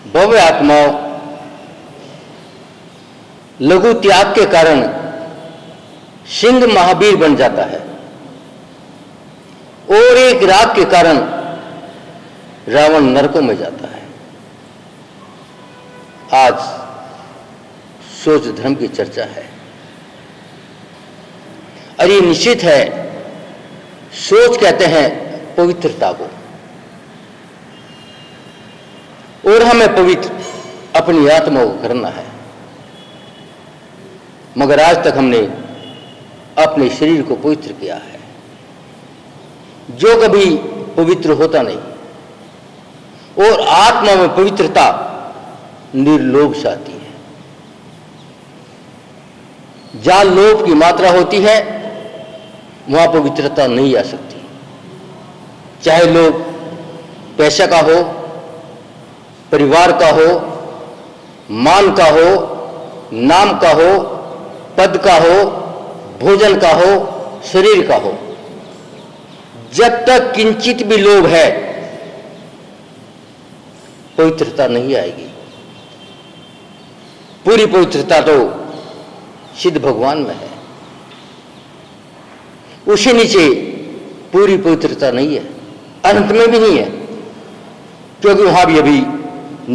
भव्य आत्माओं लघु त्याग के कारण सिंह महावीर बन जाता है और एक राग के कारण रावण नरकों में जाता है। आज सोच धर्म की चर्चा है और ये निश्चित है, सोच कहते हैं पवित्रता को, और हमें पवित्र अपनी आत्मा को करना है। मगर आज तक हमने अपने शरीर को पवित्र किया है, जो कभी पवित्र होता नहीं, और आत्मा में पवित्रता निर्लोभ से आती है। जहां लोभ की मात्रा होती है वहां पवित्रता नहीं आ सकती, चाहे लोभ पैसा का हो, परिवार का हो, मान का हो, नाम का हो, पद का हो, भोजन का हो, शरीर का हो। जब तक किंचित भी लोभ है पवित्रता नहीं आएगी। पूरी पवित्रता तो सिद्ध भगवान में है, उससे नीचे पूरी पवित्रता नहीं है, अंत में भी नहीं है, क्योंकि वहां भी अभी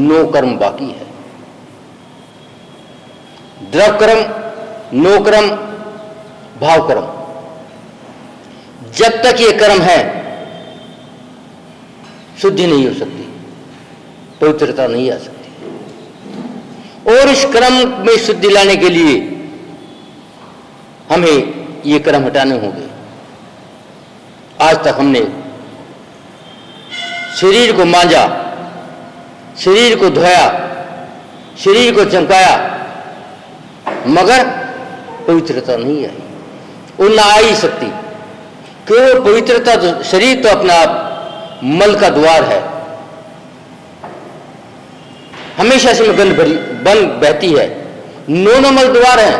9 कर्म बाकी है। द्रव कर्म, 9 कर्म, भाव कर्म। जब तक ये कर्म है शुद्धि नहीं हो सकती, पवित्रता नहीं आ सकती। और इस कर्म में शुद्धि लाने के लिए हमें ये कर्म हटाने होंगे। आज तक हमने शरीर को मांजा, शरीर को धोया, शरीर को चमकाया, मगर पवित्रता नहीं आई, और ना आ ही सकती, क्यों? पवित्रता तो, शरीर तो अपना आप मल का द्वार है, हमेशा से गंध भरी बन बहती है, 9 मल द्वार है,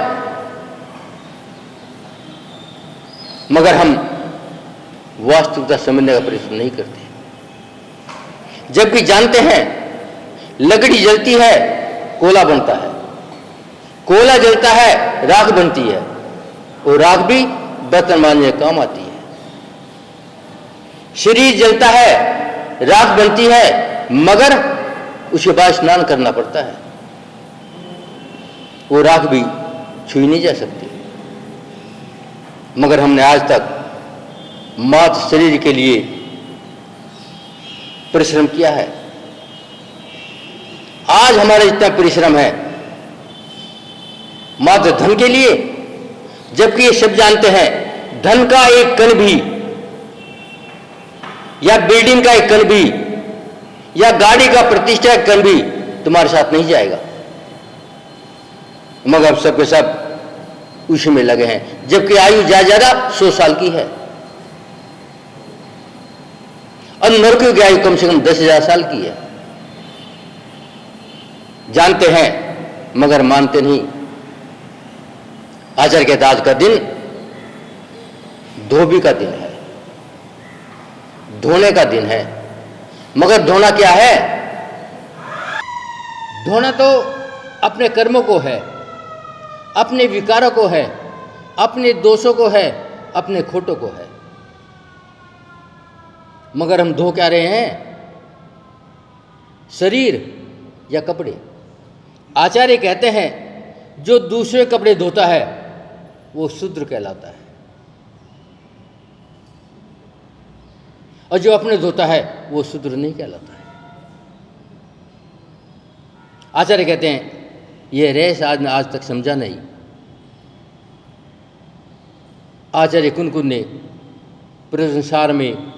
मगर हम वास्तविकता समझने का प्रयत्न नहीं करते। जबकि जानते हैं लकड़ी जलती है कोला बनता है, कोला जलता है राख बनती है, और राख भी बर्तन मांजने काम आती है। शरीर जलता है, राख बनती है, मगर उसके बाद स्नान करना पड़ता है, वो राख भी छुई नहीं जा सकती। मगर हमने आज तक मात्र शरीर के लिए परिश्रम किया है। आज हमारा जितना परिश्रम है मात्र धन के लिए, जबकि ये सब जानते हैं धन का एक कण भी, या बिल्डिंग का एक कण भी, या गाड़ी का प्रतिष्ठा का कण भी तुम्हारे साथ नहीं जाएगा, मगर सब के सब उसी में लगे हैं। जबकि आयु ज्यादा 100 साल की है, और नरकों की आयु कम से कम 10,000 साल की है। जानते हैं मगर मानते नहीं। आचार्य कहते आज का दिन धोबी का दिन है, धोने का दिन है, मगर धोना क्या है? धोना तो अपने कर्मों को है, अपने विकारों को है, अपने दोषों को है, अपने खोटों को है। मगर हम धो क्या रहे हैं? शरीर या कपड़े? आचार्य कहते हैं जो दूसरे कपड़े धोता है वो शूद्र कहलाता है, और जो अपने धोता है वो शूद्र नहीं कहलाता है। आचार्य कहते हैं यह रहस्य आज तक समझा नहीं। आचार्य कुन ने प्रसंसार में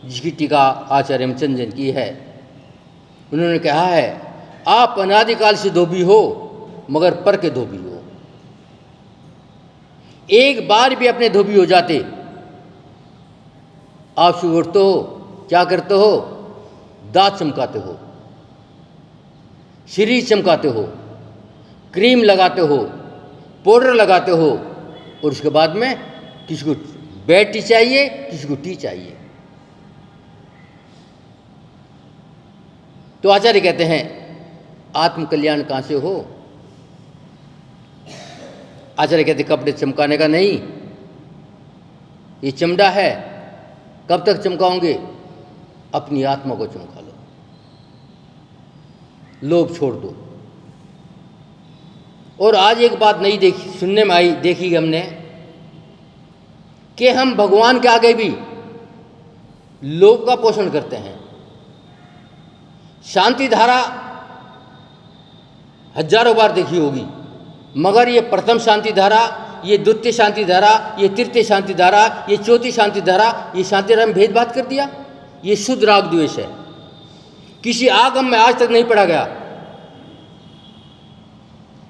जिसकी टीका आचार्य हेमचंद्र की है, उन्होंने कहा है आप अनादिकाल से धोबी हो मगर पर के धोबी हो। एक बार भी अपने धोबी हो जाते, आप सुबह उठते हो, क्या करते हो? दांत चमकाते हो, शरीर चमकाते हो, क्रीम लगाते हो, पाउडर लगाते हो, और उसके बाद में किसी को बेड टी चाहिए, किसी को टी चाहिए। तो आचार्य कहते हैं आत्म कल्याण कहाँ से हो? आचार्य कहते कपड़े चमकाने का नहीं, ये चमड़ा है, कब तक चमकाओगे? अपनी आत्मा को चमका लो, लोभ छोड़ दो। और आज एक बात नहीं देखी, सुनने में आई, देखी हमने कि हम भगवान के आगे भी लोभ का पोषण करते हैं। शांति धारा हजारों बार देखी होगी, मगर ये प्रथम शांति धारा, ये द्वितीय शांति धारा, ये तृतीय शांति धारा, ये चौथी शांति धारा, ये शांति धारा में भेदभाव कर दिया। ये शुद्ध राग द्वेष है, किसी आगम में आज तक नहीं पढ़ा गया।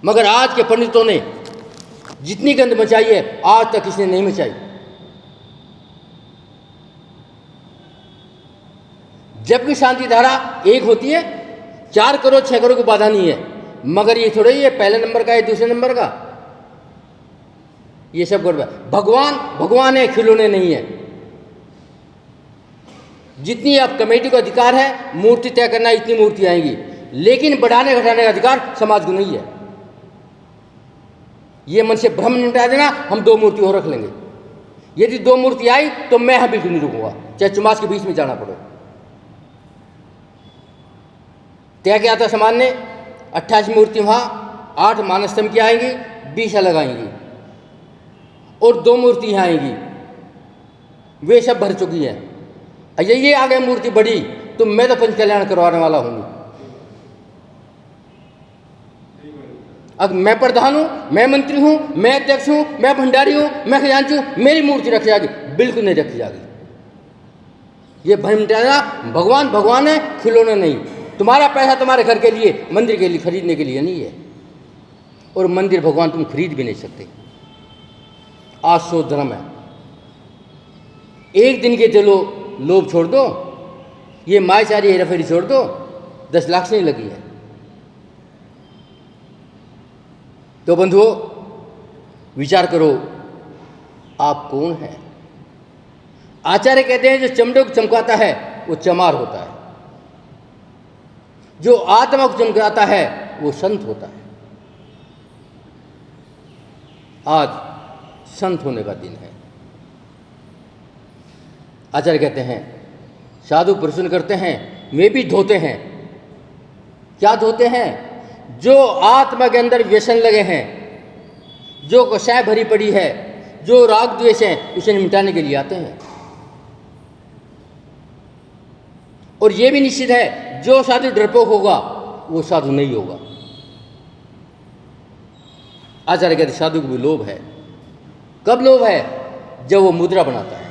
मगर आज के पंडितों ने जितनी गंध मचाई है, आज तक किसी ने नहीं मचाई। जबकि शांति धारा एक होती है, 4 करोड़ 6 करोड़ की बाधा नहीं है। मगर ये थोड़ा ही है पहले नंबर का है, दूसरे नंबर का, ये सब गड़बड़। भगवान है, खिलौने नहीं है। जितनी आप कमेटी को अधिकार है मूर्ति तय करना, इतनी मूर्ति आएंगी, लेकिन बढ़ाने घटाने का अधिकार समाज को नहीं है। ये मन से भ्रम निपटा देना, हम 2 मूर्ति और रख लेंगे। यदि 2 मूर्ति आई तो मैं यहाँ बिल्कुल नहीं रुकूंगा, चाहे चुमास के बीच में जाना पड़े। तय किया था समाज ने, 28 मूर्ति वहाँ, 8 मानस्तंभ की आएंगी, 20 अलग आएंगी, और 2 मूर्ति यहाँ आएंगी, वे सब भर चुकी हैं। ये आ गई मूर्ति बड़ी, तो मैं तो पंच कल्याण करवाने वाला हूँ। अब मैं प्रधान हूँ, मैं मंत्री हूँ, मैं अध्यक्ष हूँ, मैं भंडारी हूँ, मैं खजांची हूँ, मेरी मूर्ति रखी जाएगी? बिल्कुल नहीं रखी जाएगी। ये भ्रम मिटाना, भगवान है, खिलौने नहीं। तुम्हारा पैसा तुम्हारे घर के लिए, मंदिर के लिए खरीदने के लिए नहीं है, और मंदिर भगवान तुम खरीद भी नहीं सकते। आज सो धर्म है। एक दिन के चलो लोभ छोड़ दो, ये मायाचारी हेराफेरी छोड़ दो, 10 लाख से नहीं लगी है। तो बंधुओं, विचार करो, आप कौन हैं? आचार्य कहते हैं जो चमड़े को चमकाता है वो चमार होता है, जो आत्मा को चमकाता है वो संत होता है। आज संत होने का दिन है। आचार्य कहते हैं साधु प्रश्न करते हैं, वे भी धोते हैं। क्या धोते हैं? जो आत्मा के अंदर व्यसन लगे हैं, जो कषाय भरी पड़ी है, जो राग द्वेष है, उसे मिटाने के लिए आते हैं। और ये भी निश्चित है, जो साधु डरपोक होगा वो साधु नहीं होगा। आचार्य कहते साधु को भी लोभ है। कब लोभ है? जब वो मुद्रा बनाता है,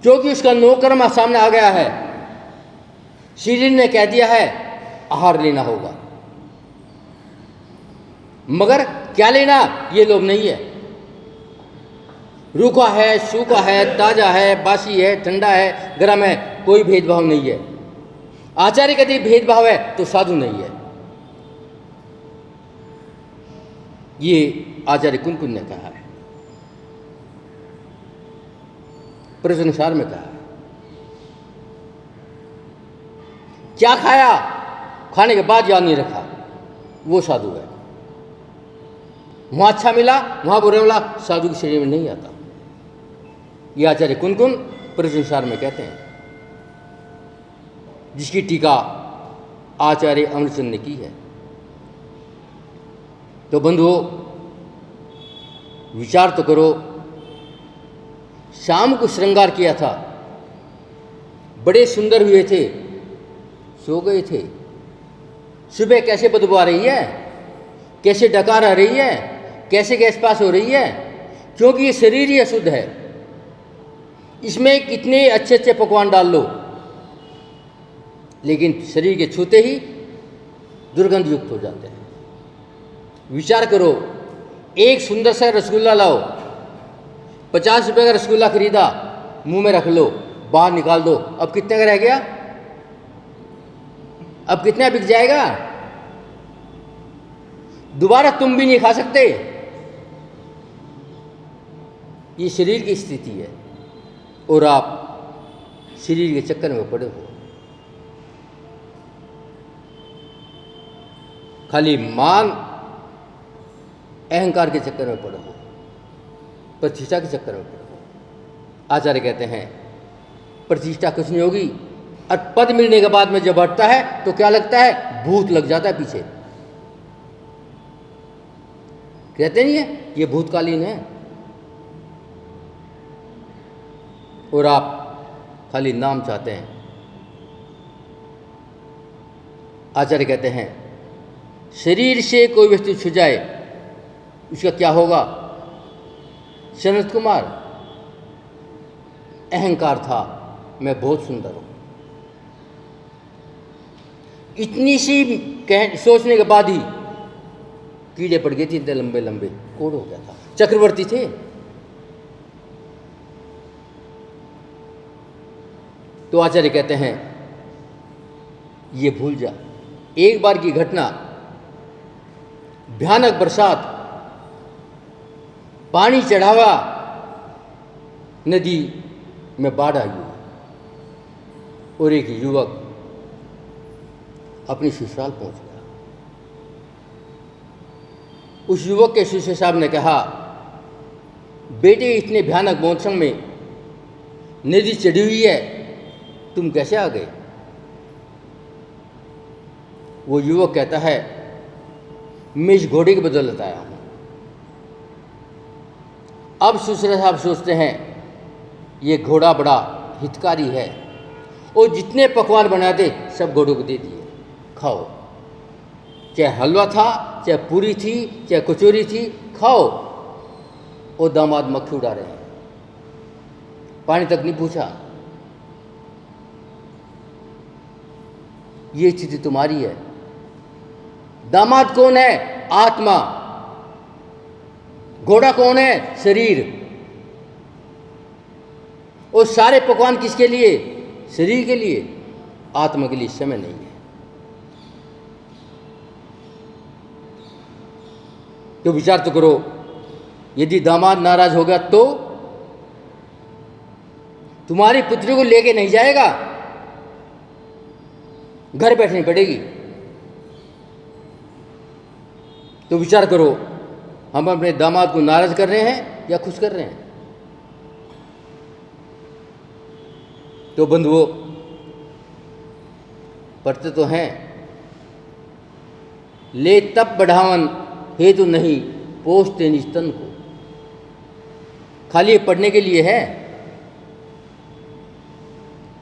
क्योंकि उसका नौकर्मा सामने आ गया है। शरीर ने कह दिया है आहार लेना होगा, मगर क्या लेना, ये लोभ नहीं है। रूखा है, सूखा है, ताजा है, बासी है, ठंडा है, गर्म है, कोई भेदभाव नहीं है। आचार्य कहते भेदभाव है तो साधु नहीं है। ये आचार्य कुन ने कहा है, प्रश्नसार में कहा है। क्या खाया, खाने के बाद याद नहीं रखा, वो साधु है। वहां अच्छा मिला, वहां बुरा मिला, साधु के शरीर में नहीं आता। ये आचार्य कुन प्रश्नसार में कहते हैं, जिसकी टीका आचार्य अमरचंद ने की है। तो बंधुओं, विचार तो करो, शाम को श्रृंगार किया था, बड़े सुंदर हुए थे, सो गए थे। सुबह कैसे बदबू आ रही है, कैसे डकार आ रही है, कैसे गैस पास हो रही है, क्योंकि ये शरीर ही अशुद्ध है। इसमें कितने अच्छे अच्छे पकवान डाल लो, लेकिन शरीर के छूते ही दुर्गंध युक्त हो जाते हैं। विचार करो, एक सुंदर सा रसगुल्ला लाओ, 50 रुपये का रसगुल्ला खरीदा, मुंह में रख लो, बाहर निकाल दो, अब कितने का रह गया? अब कितना बिक जाएगा? दोबारा तुम भी नहीं खा सकते। ये शरीर की स्थिति है, और आप शरीर के चक्कर में पड़े हो। खाली मान अहंकार के चक्कर में पड़े हो, प्रतिष्ठा के चक्कर में पड़े हो। आचार्य कहते हैं प्रतिष्ठा कुछ नहीं होगी, और पद मिलने के बाद में जब हटता है तो क्या लगता है, भूत लग जाता है पीछे। कहते नहीं है ये भूतकालीन है, और आप खाली नाम चाहते हैं। आचार्य कहते हैं शरीर से कोई वस्तु छू जाए उसका क्या होगा। सनत कुमार, अहंकार था मैं बहुत सुंदर हूं, इतनी सी सोचने के बाद ही कीड़े पड़ गए थे, इतने लंबे लंबे कोड़ हो गया था। चक्रवर्ती थे, तो आचार्य कहते हैं ये भूल जा। एक बार की घटना, भयानक बरसात, पानी चढ़ावा, नदी में बाढ़ आई और एक युवक अपनी ससुराल पहुंच गया। उस युवक के ससुर साहब ने कहा बेटे इतने भयानक मौसम में नदी चढ़ी हुई है, तुम कैसे आ गए। वो युवक कहता है मैं इस घोड़े की बदौलत आया हूं। अब ससुर साहब सोचते हैं ये घोड़ा बड़ा हितकारी है, और जितने पकवान बनाते सब घोड़ों को दे दिए, खाओ। चाहे हलवा था, चाहे पूरी थी, चाहे कचौरी थी, खाओ। और दामाद मक्खी उड़ा रहे हैं, पानी तक नहीं पूछा। ये स्थिति तुम्हारी है। दामाद कौन है, आत्मा। घोड़ा कौन है, शरीर। और सारे पकवान किसके लिए, शरीर के लिए, आत्मा के लिए समय नहीं है। तो विचार तो करो, यदि दामाद नाराज हो गया तो तुम्हारी पुत्री को लेके नहीं जाएगा, घर बैठनी पड़ेगी। तो विचार करो, हम अपने दामाद को नाराज कर रहे हैं या खुश कर रहे हैं। तो बंधुओं, पढ़ते तो हैं, ले तप बढ़ावन हेतु नहीं पोषते निज तन को। खाली ये पढ़ने के लिए है,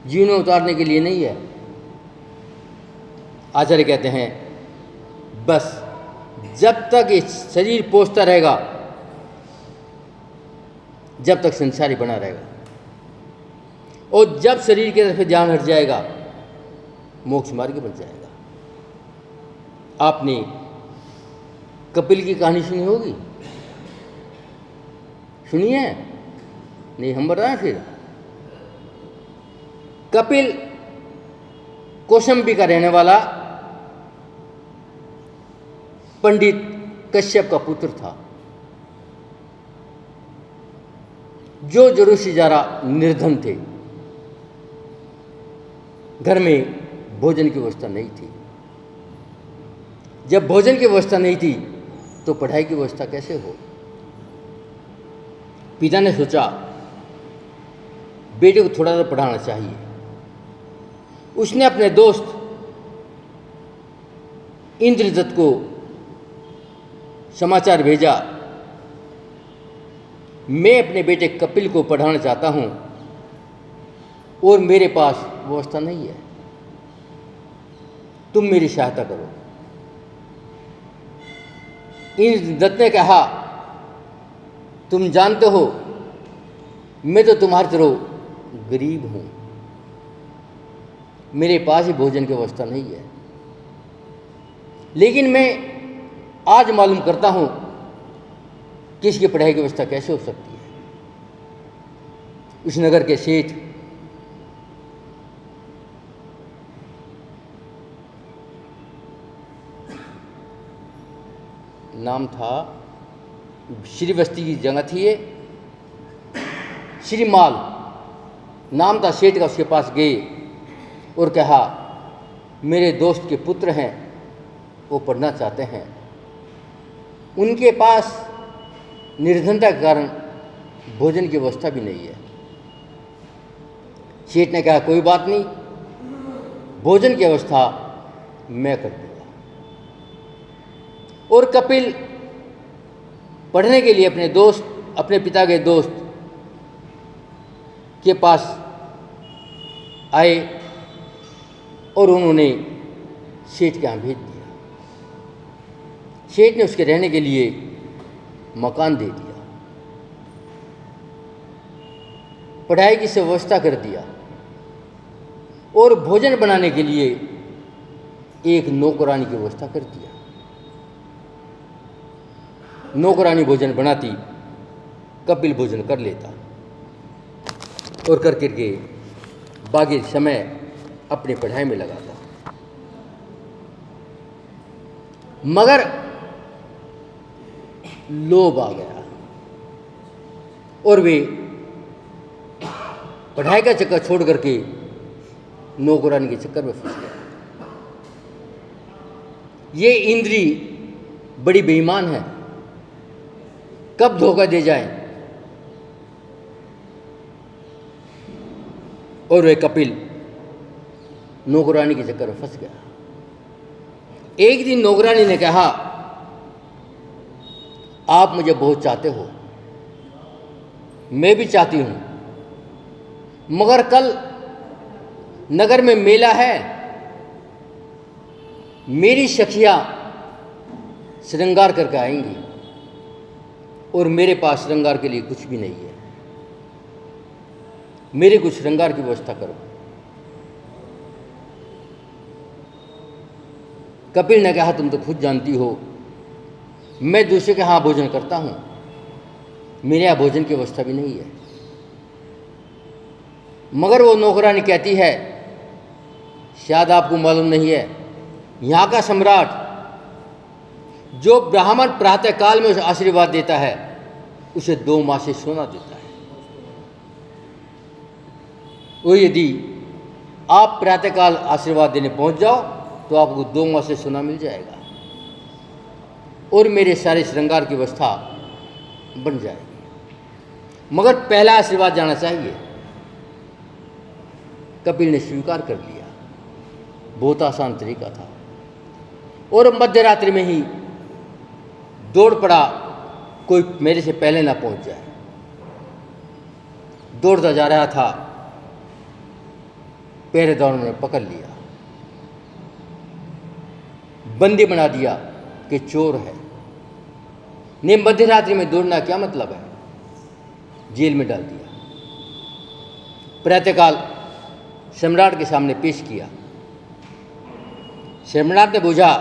जीवन में उतारने के लिए नहीं है। आचार्य कहते हैं बस जब तक ये शरीर पोषता रहेगा, जब तक संसार ही बना रहेगा, और जब शरीर की तरफ ध्यान हट जाएगा, मोक्ष मार्ग बन जाएगा। आपने कपिल की कहानी सुनी होगी, सुनी है? नहीं, हम बताएं फिर। कपिल कौशंबी का रहने वाला पंडित कश्यप का पुत्र था, जो जरूर से ज़्यादा निर्धन थे। घर में भोजन की व्यवस्था नहीं थी। जब भोजन की व्यवस्था नहीं थी तो पढ़ाई की व्यवस्था कैसे हो। पिता ने सोचा बेटे को थोड़ा सा पढ़ाना चाहिए। उसने अपने दोस्त इंद्रदत्त को समाचार भेजा, मैं अपने बेटे कपिल को पढ़ाना चाहता हूं और मेरे पास व्यवस्था नहीं है, तुम मेरी सहायता करो। इंद्रदत्त ने कहा तुम जानते हो मैं तो तुम्हारी तरह गरीब हूं, मेरे पास ही भोजन की व्यवस्था नहीं है, लेकिन मैं आज मालूम करता हूं कि इसकी पढ़ाई की व्यवस्था कैसे हो सकती है। उस नगर के सेठ नाम था, श्रीवस्ती की जगह थी ये, श्रीमाल नाम था सेठ का। उसके पास गए और कहा मेरे दोस्त के पुत्र हैं, वो पढ़ना चाहते हैं, उनके पास निर्धनता के कारण भोजन की व्यवस्था भी नहीं है। सेठ ने कहा कोई बात नहीं, भोजन की व्यवस्था मैं कर दूंगा। और कपिल पढ़ने के लिए अपने पिता के दोस्त के पास आए और उन्होंने सेठ के यहाँ भेज दिया। सेठ ने उसके रहने के लिए मकान दे दिया, पढ़ाई की व्यवस्था कर दिया और भोजन बनाने के लिए एक नौकरानी की व्यवस्था कर दिया। नौकरानी भोजन बनाती, कपिल भोजन कर लेता और कर करके बाकी समय अपनी पढ़ाई में लगाता। मगर लोभ आ गया और वे पढ़ाई का चक्कर छोड़ करके नौकरानी के चक्कर में फंस गया। ये इंद्री बड़ी बेईमान है, कब धोखा दे जाए। और वे कपिल नौकरानी के चक्कर में फंस गया। एक दिन नौकरानी ने कहा, आप मुझे बहुत चाहते हो, मैं भी चाहती हूं, मगर कल नगर में मेला है, मेरी सखियां श्रृंगार करके आएंगी और मेरे पास श्रृंगार के लिए कुछ भी नहीं है, मेरे कुछ श्रृंगार की व्यवस्था करो। कपिल ने कहा तुम तो खुद जानती हो मैं दूसरे के यहाँ भोजन करता हूँ, मेरे यहाँ भोजन की व्यवस्था भी नहीं है। मगर वो नौकरानी कहती है, शायद आपको मालूम नहीं है, यहाँ का सम्राट जो ब्राह्मण प्रातः काल में उसे आशीर्वाद देता है उसे 2 माह से सोना देता है। वो यदि आप प्रातःकाल आशीर्वाद देने पहुंच जाओ तो आपको 2 माह से सोना मिल जाएगा और मेरे सारे श्रृंगार की व्यवस्था बन जाएगी, मगर पहला आशीर्वाद जाना चाहिए। कपिल ने स्वीकार कर लिया, बहुत आसान तरीका था और मध्य रात्रि में ही दौड़ पड़ा, कोई मेरे से पहले ना पहुंच जाए। दौड़ता जा रहा था, पहरेदारों ने पकड़ लिया, बंदी बना दिया कि चोर है। ने मध्य रात्रि में दौड़ना क्या मतलब है, जेल में डाल दिया। प्रातःकाल सम्राट के सामने पेश किया। सम्राट ने पूछा,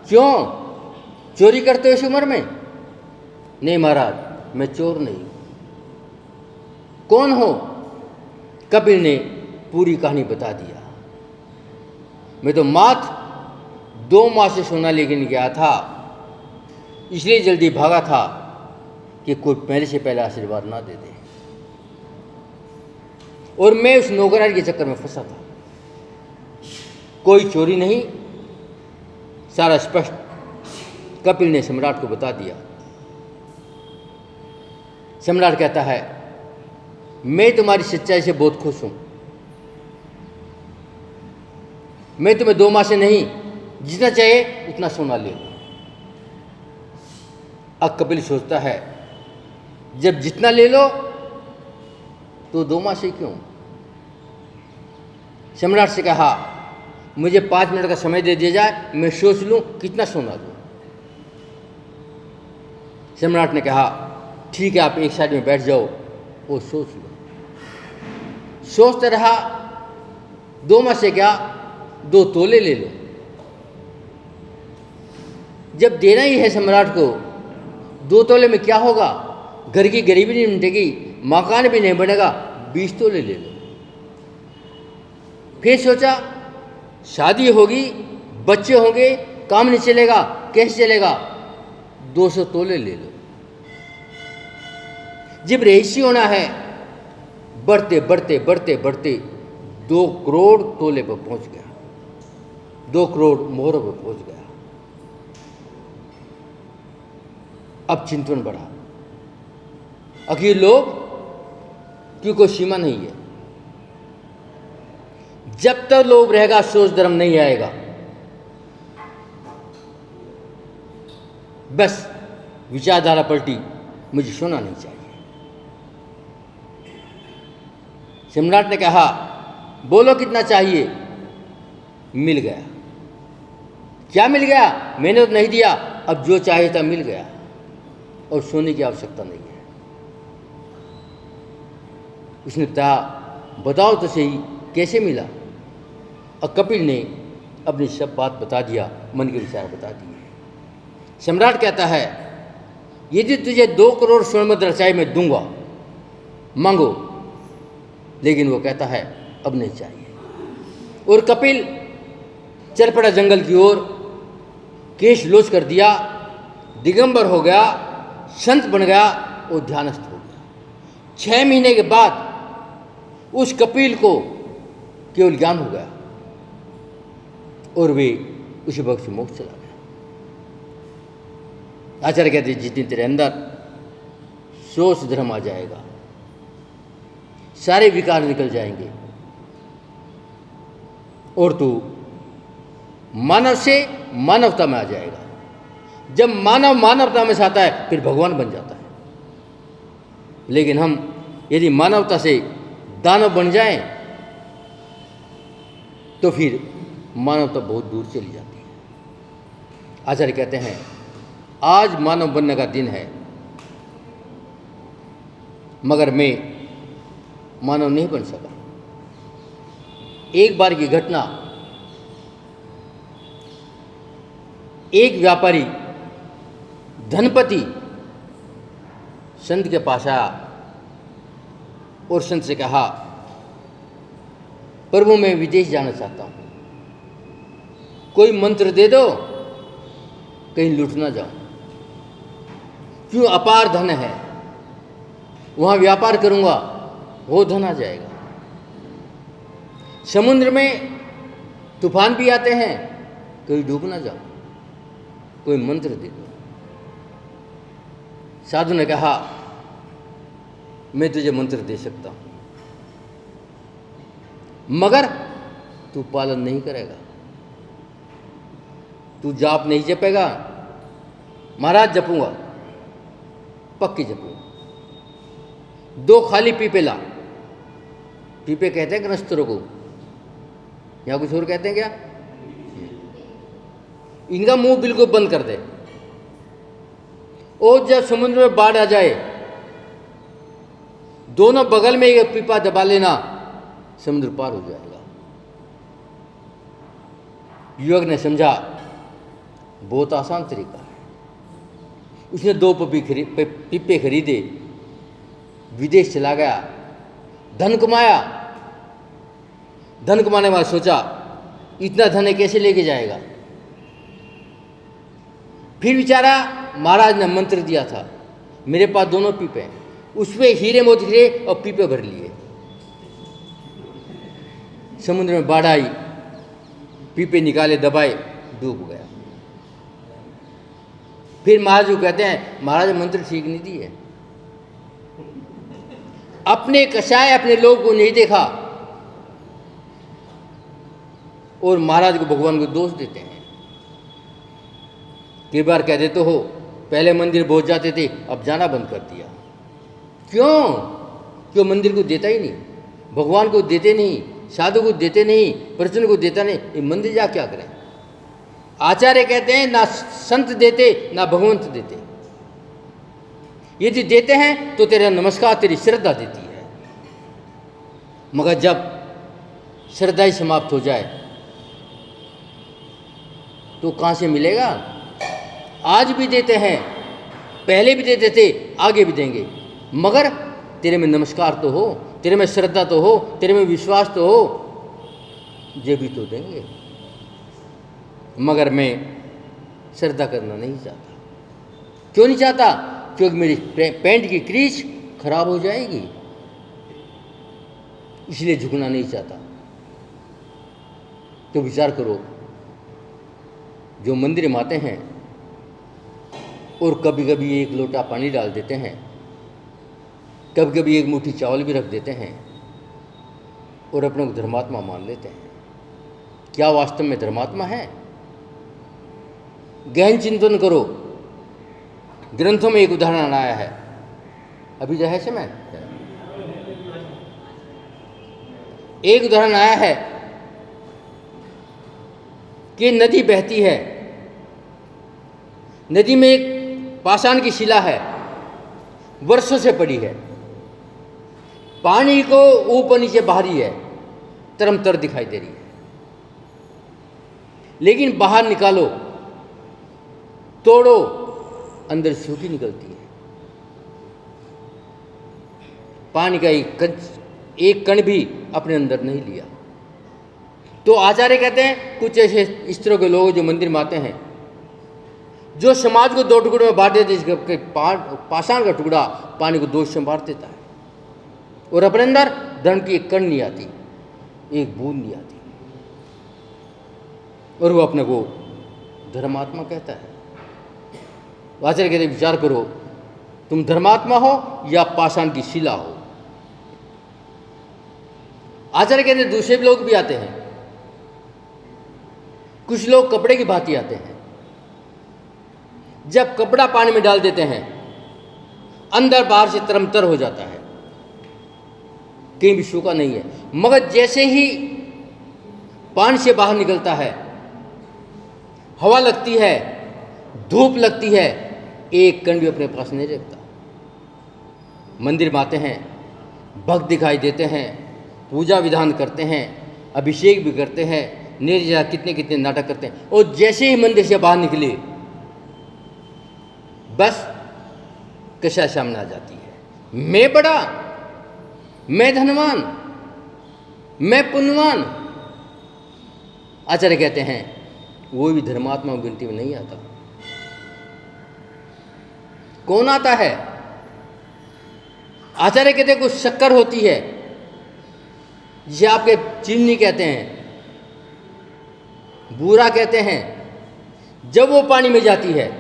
क्यों चोरी करते हो इस उम्र में? नहीं महाराज, मैं चोर नहीं। कौन हो? कपिल ने पूरी कहानी बता दिया। मैं तो मात्र 2 माह से सोना लेके गया था, इसलिए जल्दी भागा था कि कोई पहले से पहले आशीर्वाद ना दे दे, और मैं उस नौकरानी के चक्कर में फंसा था। कोई चोरी नहीं, सारा स्पष्ट कपिल ने सम्राट को बता दिया। सम्राट कहता है, मैं तुम्हारी सच्चाई से बहुत खुश हूं, मैं तुम्हें 2 माह से नहीं, जितना चाहिए उतना सोना ले लो। अब कपिल सोचता है, जब जितना ले लो तो 2 माह से क्यों? सम्राट से कहा, मुझे 5 मिनट का समय दे दिया जाए, मैं सोच लूं कितना सोना दूं। सम्राट ने कहा, ठीक है, आप एक साइड में बैठ जाओ और सोच लो। सोचता रहा, 2 माह से क्या, 2 तोले ले लो। जब देना ही है सम्राट को, 2 तोले में क्या होगा, घर की गरीबी नहीं मिटेगी, मकान भी नहीं बनेगा, 20 तोले ले लो। फिर सोचा, शादी होगी, बच्चे होंगे, काम नहीं चलेगा, कैसे चलेगा, 200 तोले ले लो। जब रईसी होना है, बढ़ते बढ़ते बढ़ते बढ़ते 2 करोड़ तोले पर पहुंच गया, 2 करोड़ मोहरों पर पहुंच गया। अब चिंतन बढ़ा। आखिर लोभ की कोई सीमा नहीं है। जब तक लोभ रहेगा सोच धर्म नहीं आएगा। बस विचारधारा पलटी, मुझे सोना नहीं चाहिए। सम्राट ने कहा, बोलो कितना चाहिए। मिल गया। क्या मिल गया? मैंने तो नहीं दिया, अब जो चाहिए था मिल गया और सोने की आवश्यकता नहीं है। उसने कहा, बताओ तो सही कैसे मिला। और कपिल ने अपनी सब बात बता दिया, मन के विचार बता दिए। सम्राट कहता है, यदि तुझे 2 करोड़ स्वर्ण मुद्रा चाहिए मैं दूंगा, मांगो। लेकिन वो कहता है अब नहीं चाहिए। और कपिल चल पड़ा जंगल की ओर, केश लोच कर दिया, दिगंबर हो गया, संत बन गया और ध्यानस्थ हो गया। 6 महीने के बाद उस कपिल को केवल ज्ञान हो गया और वे उसी वक्त से मोक्ष चला गया। आचार्य कहते, जिस दिन तेरे अंदर सोच धर्म आ जाएगा, सारे विकार निकल जाएंगे और तू मानव से मानवता में आ जाएगा। जब मानव मानवता में आता है फिर भगवान बन जाता है। लेकिन हम यदि मानवता से दानव बन जाएं तो फिर मानवता बहुत दूर चली जाती है। आचार्य कहते हैं, आज मानव बनने का दिन है, मगर मैं मानव नहीं बन सका। एक बार की घटना, एक व्यापारी धनपति संत के पास आया और संत से कहा, प्रभु मैं विदेश जाना चाहता हूं, कोई मंत्र दे दो, कहीं लुट ना जाऊं। क्यों? अपार धन है, वहां व्यापार करूंगा वो धन आ जाएगा। समुद्र में तूफान भी आते हैं, कहीं डूब ना जाओ, कोई मंत्र दे दो। साधु ने कहा, मैं तुझे मंत्र दे सकता हूं, मगर तू पालन नहीं करेगा, तू जाप नहीं जपेगा। महाराज जपूंगा, पक्की जपूंगा। 2 खाली पीपे ला। पीपे कहते हैं गृहस्थों को, या कुछ और कहते हैं क्या? इनका मुंह बिल्कुल बंद कर दे और जब समुद्र में बाढ़ आ जाए, दोनों बगल में एक पीपा दबा लेना, समुद्र पार हो जाएगा। युवक ने समझा बहुत आसान तरीका है। उसने 2 पीपे खरीदे, विदेश चला गया, धन कमाया। धन कमाने वाला सोचा, इतना धन है कैसे लेके जाएगा। फिर बेचारा, महाराज ने मंत्र दिया था, मेरे पास 2 पीपे हैं, उसमें हीरे मोती थे और पीपे भर लिए। समुद्र में बाढ़ आई, पीपे निकाले, दबाए, डूब गया। फिर महाराज को कहते हैं, महाराज मंत्र ठीक नहीं दिए, अपने कसाय अपने लोग को नहीं देखा और महाराज को भगवान को दोष देते हैं। कई बार कह देते हो, पहले मंदिर पहुंच जाते थे, अब जाना बंद कर दिया। क्यों मंदिर को देता ही नहीं, भगवान को देते नहीं, साधु को देते नहीं, प्रवचन को देता नहीं, ये मंदिर जा क्या करें। आचार्य कहते हैं, ना संत देते ना भगवंत देते। यदि देते हैं तो तेरा नमस्कार, तेरी श्रद्धा देती है, मगर जब श्रद्धा ही समाप्त हो जाए तो कहां से मिलेगा। आज भी देते हैं, पहले भी देते थे, आगे भी देंगे, मगर तेरे में नमस्कार तो हो, तेरे में श्रद्धा तो हो, तेरे में विश्वास तो हो, ये भी तो देंगे। मगर मैं श्रद्धा करना नहीं चाहता। क्यों नहीं चाहता? क्योंकि मेरी पैंट की क्रीच खराब हो जाएगी, इसलिए झुकना नहीं चाहता। तो विचार करो, जो मंदिर में आते हैं और कभी कभी एक लोटा पानी डाल देते हैं, कभी कभी एक मुट्ठी चावल भी रख देते हैं और अपने को धर्मात्मा मान लेते हैं। क्या वास्तव में धर्मात्मा है? गहन चिंतन करो। ग्रंथों में एक उदाहरण आया है, अभी जो है समय एक उदाहरण आया है कि नदी बहती है, नदी में एक पाषाण की शिला है, वर्षों से पड़ी है, पानी को ऊपर नीचे बहारी है, तरमतर दिखाई दे रही है, लेकिन बाहर निकालो, तोड़ो, अंदर सूखी निकलती है। पानी का एक कण भी अपने अंदर नहीं लिया। तो आचार्य कहते हैं कुछ ऐसे इस तरह के लोग जो मंदिर में आते हैं, जो समाज को दो टुकड़ों में बांट देते, इसके पाषाण का टुकड़ा पानी को दो हिस्सों में बांट देता है और अपने अंदर धर्म की एक कण नहीं आती, एक बूंद नहीं आती, और वो अपने को धर्मात्मा कहता है। आचार्य कहते विचार करो, तुम धर्मात्मा हो या पाषाण की शिला हो। आचार्य कहते दूसरे लोग भी आते हैं, कुछ लोग कपड़े की भांति आते हैं। जब कपड़ा पानी में डाल देते हैं, अंदर बाहर से तरमतर हो जाता है, कहीं भी सूखा नहीं है, मगर जैसे ही पानी से बाहर निकलता है, हवा लगती है, धूप लगती है, एक कण भी अपने पास नहीं रखता। मंदिर में आते हैं, भक्त दिखाई देते हैं, पूजा विधान करते हैं, अभिषेक भी करते हैं, निर्जला कितने कितने नाटक करते हैं, और जैसे ही मंदिर से बाहर निकले बस कशा सामने आ जाती है, मैं बड़ा, मैं धनवान, मैं पुण्यवान। आचार्य कहते हैं वो भी धर्मात्मा गिनती में नहीं आता। कौन आता है? आचार्य कहते हैं कुछ शक्कर होती है, जिसे आपके चीनी कहते हैं, बूरा कहते हैं। जब वो पानी में जाती है,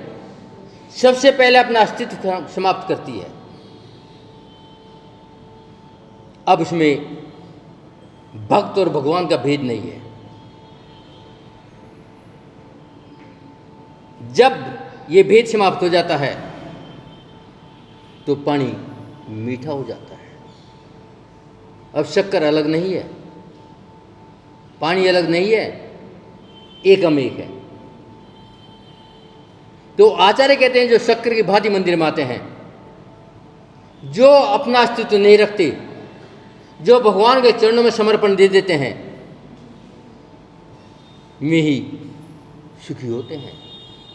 सबसे पहले अपना अस्तित्व समाप्त करती है। अब उसमें भक्त और भगवान का भेद नहीं है। जब ये भेद समाप्त हो जाता है तो पानी मीठा हो जाता है। अब शक्कर अलग नहीं है, पानी अलग नहीं है, एकम एक है। तो आचार्य कहते हैं जो शक्कर की भांति मंदिर में आते हैं, जो अपना अस्तित्व नहीं रखते, जो भगवान के चरणों में समर्पण दे देते हैं, में ही सुखी होते हैं,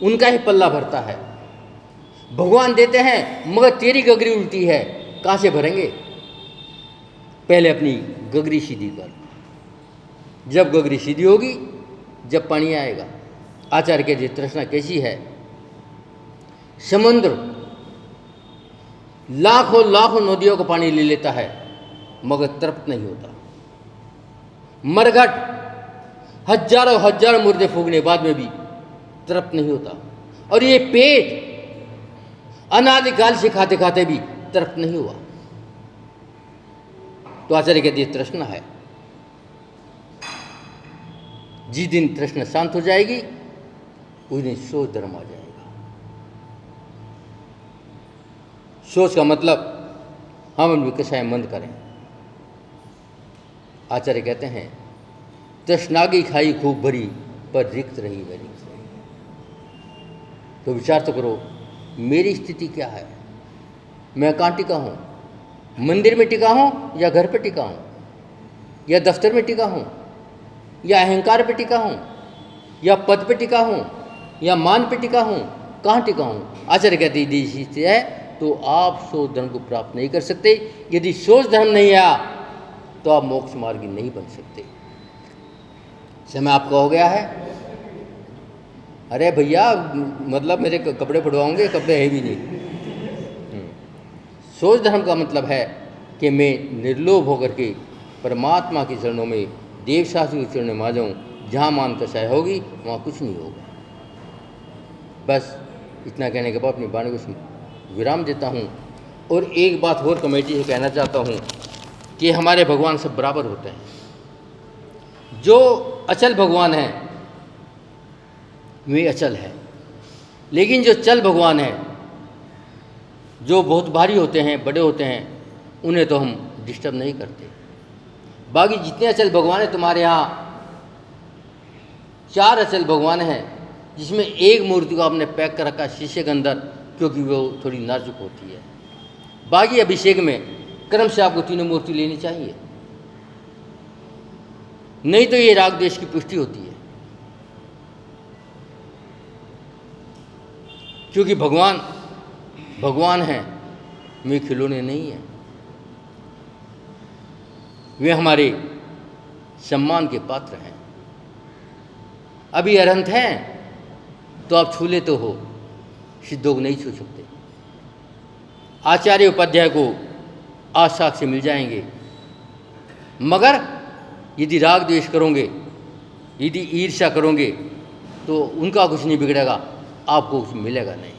उनका ही पल्ला भरता है। भगवान देते हैं मगर तेरी गगरी उल्टी है, कहाँ से भरेंगे? पहले अपनी गगरी सीधी कर, जब गगरी सीधी होगी जब पानी आएगा। आचार्य के जी तृष्णा कैसी है? समुद्र लाखों लाखों नदियों का पानी ले लेता है मगर तृप्त नहीं होता। मरघट हजारों हजारों मुर्दे फूकने बाद में भी तृप्त नहीं होता। और ये पेट अनादिकाल से खाते खाते भी तृप्त नहीं हुआ। तो आचार्य कहते हैं तृष्णा है। जिस दिन तृष्णा शांत हो जाएगी उस दिन सोच धर्म आ जाएगा। सोच का मतलब हम विकसाय मंद करें। आचार्य कहते हैं तृष्णागी खाई खूब भरी पर रिक्त रही वह रिक्त रही। तो विचार तो करो, मेरी स्थिति क्या है? मैं कहाँ टिका हूँ? मंदिर में टिका हूँ या घर पे टिका हूँ, या दफ्तर में टिका हूँ, या अहंकार पे टिका हूँ, या पद पे टिका हूँ, या मान पे टिका हूँ? कहाँ टिका हूँ? आचार्य कहते यदि स्थिति है तो आप सोच धर्म को प्राप्त नहीं कर सकते। यदि सोच धर्म नहीं आया तो आप मोक्ष मार्गी नहीं बन सकते। समय आपका हो गया है। अरे भैया, मतलब मेरे कपड़े पड़वाओगे? कपड़े है भी नहीं। सोच धर्म का मतलब है कि मैं निर्लोभ होकर के परमात्मा के चरणों में, देव शास्त्री के चरणों में आ जाऊँ। जहाँ मान कसाय होगी वहाँ कुछ नहीं होगा। बस इतना कहने के बाद अपनी वाणी को विराम देता हूँ। और एक बात और कमेटी से कहना चाहता हूँ कि हमारे भगवान सब बराबर होते हैं। जो अचल भगवान हैं वे अचल है, लेकिन जो चल भगवान है, जो बहुत भारी होते हैं, बड़े होते हैं, उन्हें तो हम डिस्टर्ब नहीं करते। बाकी जितने अचल भगवान हैं, तुम्हारे यहाँ 4 अचल भगवान हैं, जिसमें एक मूर्ति को आपने पैक कर रखा शीशे के अंदर, क्योंकि वो थोड़ी नाजुक होती है। बाकी अभिषेक में क्रम से आपको तीनों मूर्ति लेनी चाहिए, नहीं तो ये राग द्वेष की पुष्टि होती है। क्योंकि भगवान भगवान हैं, वे खिलौने नहीं हैं। वे हमारे सम्मान के पात्र हैं। अभी अरहंत हैं तो आप छू लेते हो, सिद्धों को नहीं छू सकते। आचार्य उपाध्याय को आज साक्ष्य मिल जाएंगे, मगर यदि राग द्वेष करोगे, यदि ईर्ष्या करोगे, तो उनका कुछ नहीं बिगड़ेगा, आपको कुछ मिलेगा नहीं।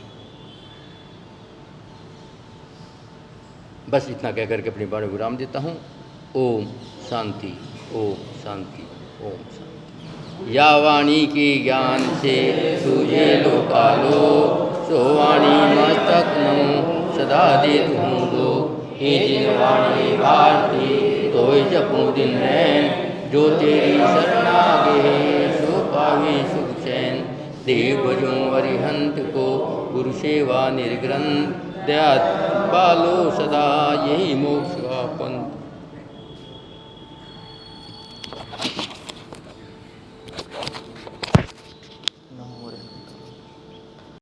बस इतना कह करके अपनी वाणी विराम देता हूँ। ओम शांति, ओम शांति, ओम शांति। या वाणी के ज्ञान से सूझे लोकालो, सो वाणी मस्तक नो सदा दे तुम दो। हे जिन वाणी भारती तो जपू दिन है, जो तेरी शरणागे सो पावे सुख चैन। देव भजो अरिहंत को गुरु सेवा निर्ग्रंथ, दया पालो सदा यही मोक्ष।